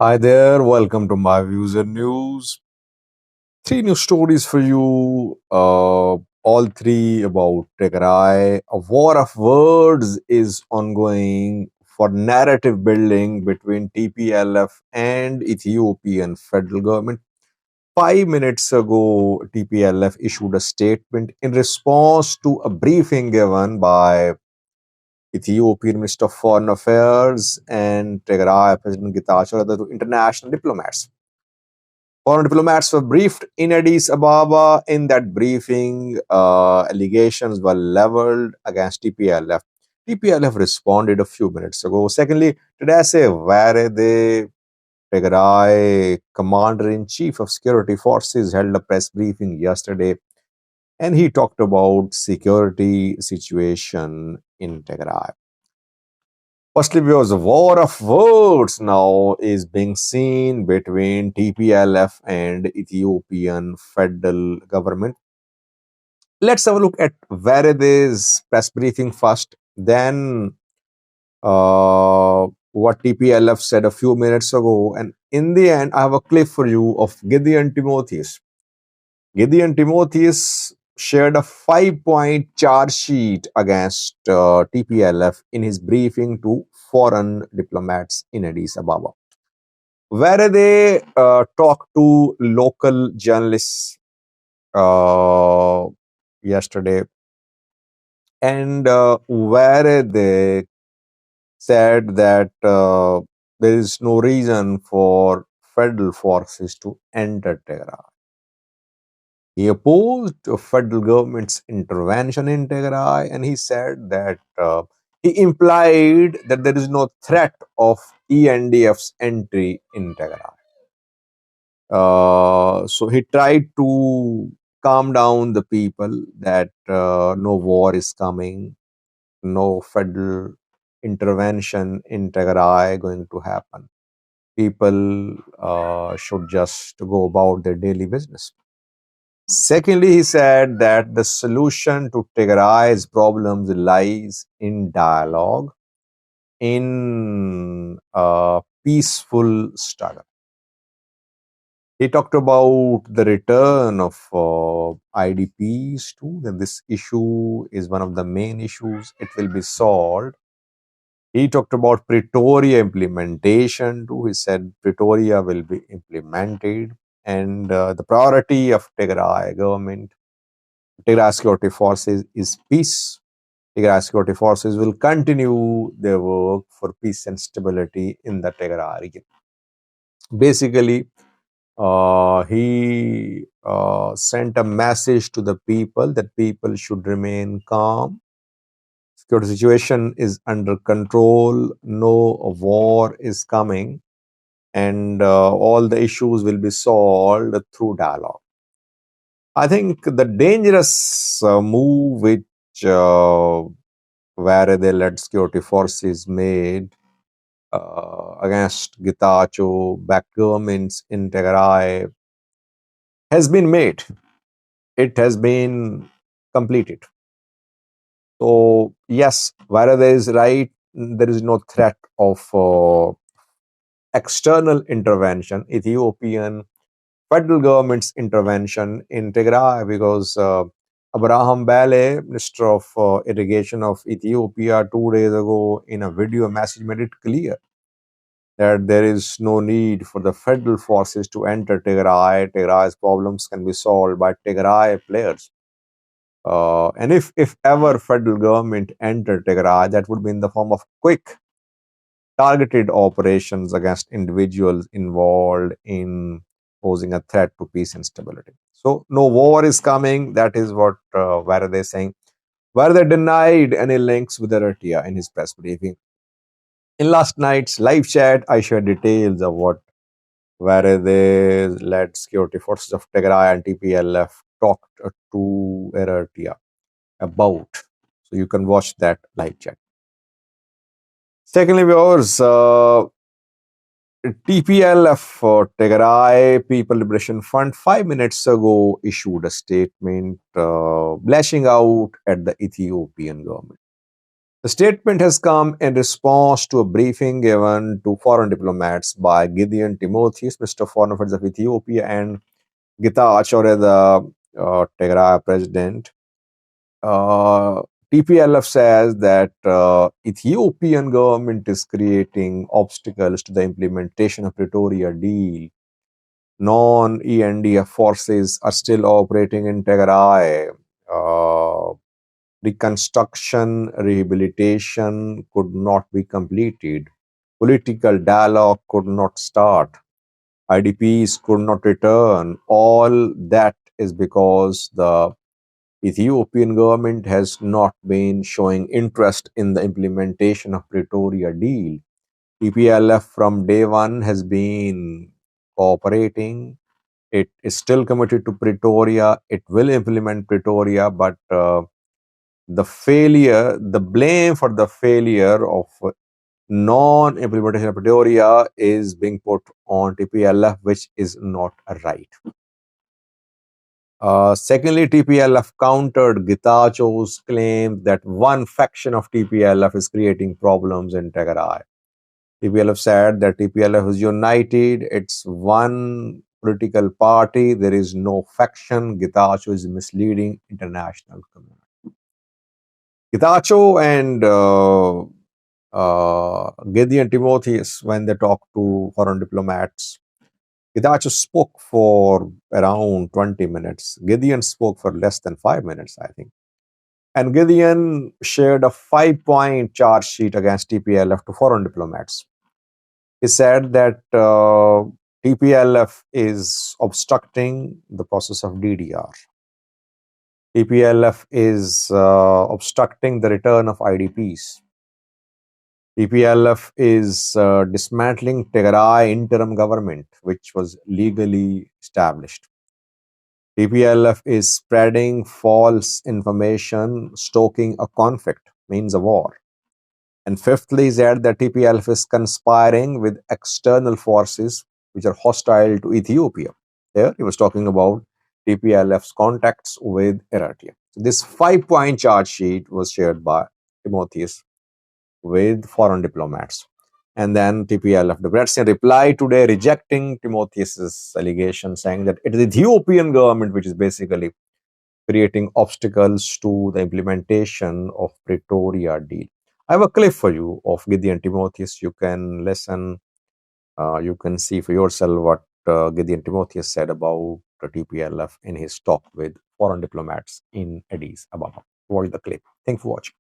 Hi there, welcome to my views and news. Three new stories for you, all three about Tigray. A war of words is ongoing for narrative building between TPLF and Ethiopian federal government. 5 minutes ago, TPLF issued a statement in response to a briefing given by Ethiopian Minister of Foreign Affairs and Tigray President Getachew, other international diplomats. Foreign diplomats were briefed in Addis Ababa. In that briefing, allegations were leveled against TPLF. TPLF responded a few minutes ago. Secondly, Tadesse Varede Tigray, Commander-in-Chief of Security Forces, held a press briefing yesterday, and he talked about security situation in Tigray. Firstly, because a war of words now is being seen between TPLF and Ethiopian federal government. Let's have a look at Varede's press briefing first, then what TPLF said a few minutes ago, and in the end, I have a clip for you of Gideon Timotheus. Gideon Timotheus shared a 5-point charge sheet against TPLF in his briefing to foreign diplomats in Addis Ababa, where they talked to local journalists uh, yesterday, and where they said that there is no reason for federal forces to enter Tehran. He opposed the federal government's intervention in Tigray, and he said that he implied that there is no threat of ENDF's entry in Tigray. So he tried to calm down the people that no war is coming, no federal intervention in Tigray going to happen. People should just go about their daily business. Secondly, he said that the solution to Tigray's problems lies in dialogue, in a peaceful struggle. He talked about the return of IDPs too, that this issue is one of the main issues. It will be solved. He talked about Pretoria implementation too. He said Pretoria will be implemented, and the priority of Tigray government, Tigray security forces, is peace. Tigray security forces will continue their work for peace and stability in the Tigray region. Basically, he sent a message to the people that people should remain calm. Security situation is under control. No war is coming, and all the issues will be solved through dialogue. I think the dangerous move which where the led security forces made against Getachew backed governments in Tigray has been made. It has been completed. So yes, wherever is right, there is no threat of external intervention, Ethiopian federal government's intervention in Tigray, because Abraham Bale, Minister of Irrigation of Ethiopia, 2 days ago in a video message made it clear that there is no need for the federal forces to enter Tigray. Tigray's problems can be solved by Tigray players. And if ever federal government entered Tigray, that would be in the form of quick, targeted operations against individuals involved in posing a threat to peace and stability. So no war is coming. That is what where they saying. Where they denied any links with Eritrea in his press briefing. In last night's live chat, I shared details of what where they led security forces of Tigray and TPLF talked to Eritrea about. So you can watch that live chat. Secondly, viewers, TPLF Tigray People Liberation Front 5 minutes ago issued a statement lashing out at the Ethiopian government. The statement has come in response to a briefing given to foreign diplomats by Gideon Timotheus, Minister of Foreign Affairs of Ethiopia, and Getachew, the Tigray president. Uh, TPLF says that Ethiopian government is creating obstacles to the implementation of Pretoria deal. Non-ENDF forces are still operating in Tigray. Reconstruction, rehabilitation could not be completed. Political dialogue could not start. IDPs could not return. All that is because the Ethiopian government has not been showing interest in the implementation of Pretoria deal. TPLF from day one has been cooperating. It is still committed to Pretoria. It will implement Pretoria, but the blame for the failure of non-implementation of Pretoria is being put on TPLF, which is not right. Secondly, TPLF countered Getachew's claim that one faction of TPLF is creating problems in Tigray. TPLF said that TPLF is united. It's one political party. There is no faction. Getachew is misleading international community. Getachew and Gideon Timotheus, when they talked to foreign diplomats, Getachew spoke for around 20 minutes. Gideon spoke for less than 5 minutes, I think. And Gideon shared a 5-point charge sheet against TPLF to foreign diplomats. He said that TPLF is obstructing the process of DDR. TPLF is obstructing the return of IDPs. TPLF is dismantling Tigray interim government, which was legally established. TPLF is spreading false information, stoking a conflict, means a war. And fifthly, is that the TPLF is conspiring with external forces which are hostile to Ethiopia. Here, he was talking about TPLF's contacts with Eritrea. So this 5-point charge sheet was shared by Timotheus with foreign diplomats. And then TPLF diplomats in reply today rejecting Timotheus's allegation, saying that it is the Ethiopian government which is basically creating obstacles to the implementation of Pretoria deal. I have a clip for you of Gideon Timotheus. You can listen. You can see for yourself what Gideon Timotheus said about the TPLF in his talk with foreign diplomats in Addis Ababa. Watch the clip. Thanks for watching.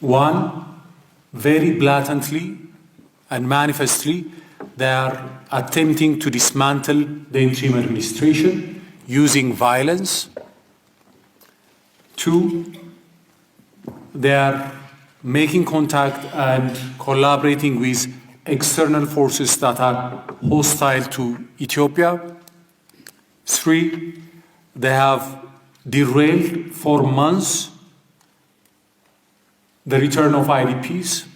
One, very blatantly and manifestly, they are attempting to dismantle the interim administration using violence. Two, they are making contact and collaborating with external forces that are hostile to Ethiopia. Three, they have derailed for months the return of IDPs.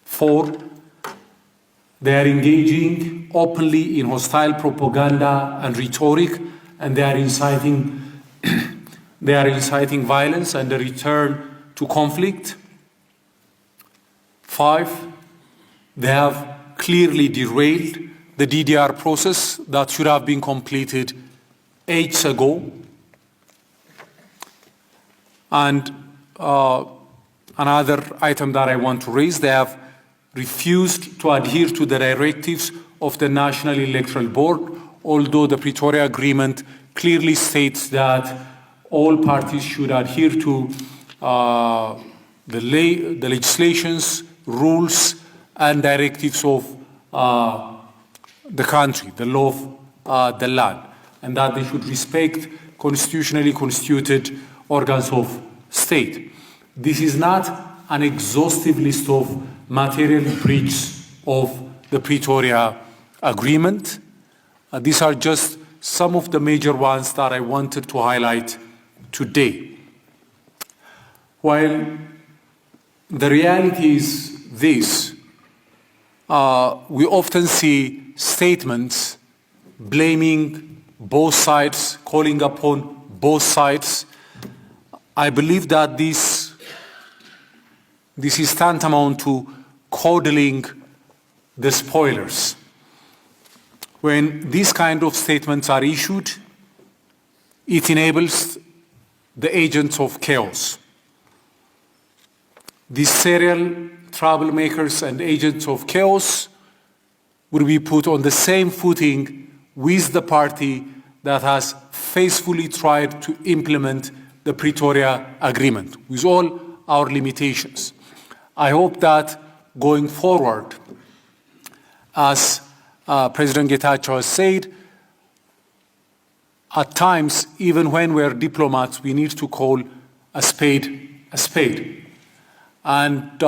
Four, they are engaging openly in hostile propaganda and rhetoric, and they are inciting violence and the return to conflict. Five, they have clearly derailed the DDR process that should have been completed ages ago. And another item that I want to raise, they have refused to adhere to the directives of the National Electoral Board, although the Pretoria Agreement clearly states that all parties should adhere to the legislations, rules, and directives of the country, the law of the land, and that they should respect constitutionally constituted organs of state. This is not an exhaustive list of material breaches of the Pretoria Agreement. These are just some of the major ones that I wanted to highlight today. While the reality is this, we often see statements blaming both sides, calling upon both sides. I believe that this This is tantamount to coddling the spoilers. When these kind of statements are issued, it enables the agents of chaos. These serial troublemakers and agents of chaos will be put on the same footing with the party that has faithfully tried to implement the Pretoria Agreement, with all our limitations. I hope that going forward, as President Getachew has said, at times, even when we're diplomats, we need to call a spade a spade. And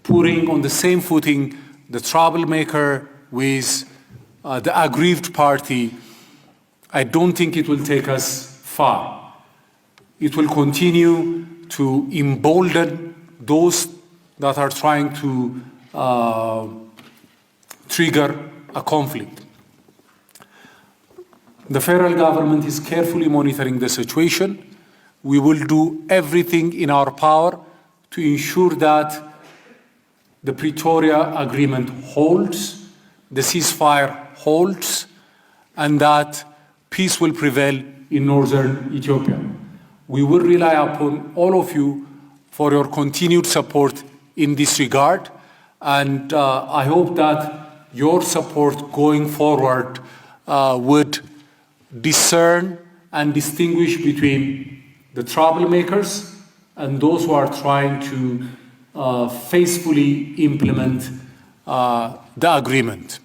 putting on the same footing the troublemaker with the aggrieved party, I don't think it will take us far. It will continue to embolden those that are trying to trigger a conflict. The federal government is carefully monitoring the situation. We will do everything in our power to ensure that the Pretoria Agreement holds, the ceasefire holds, and that peace will prevail in northern Ethiopia. We will rely upon all of you for your continued support in this regard, and I hope that your support going forward would discern and distinguish between the troublemakers and those who are trying to faithfully implement the agreement.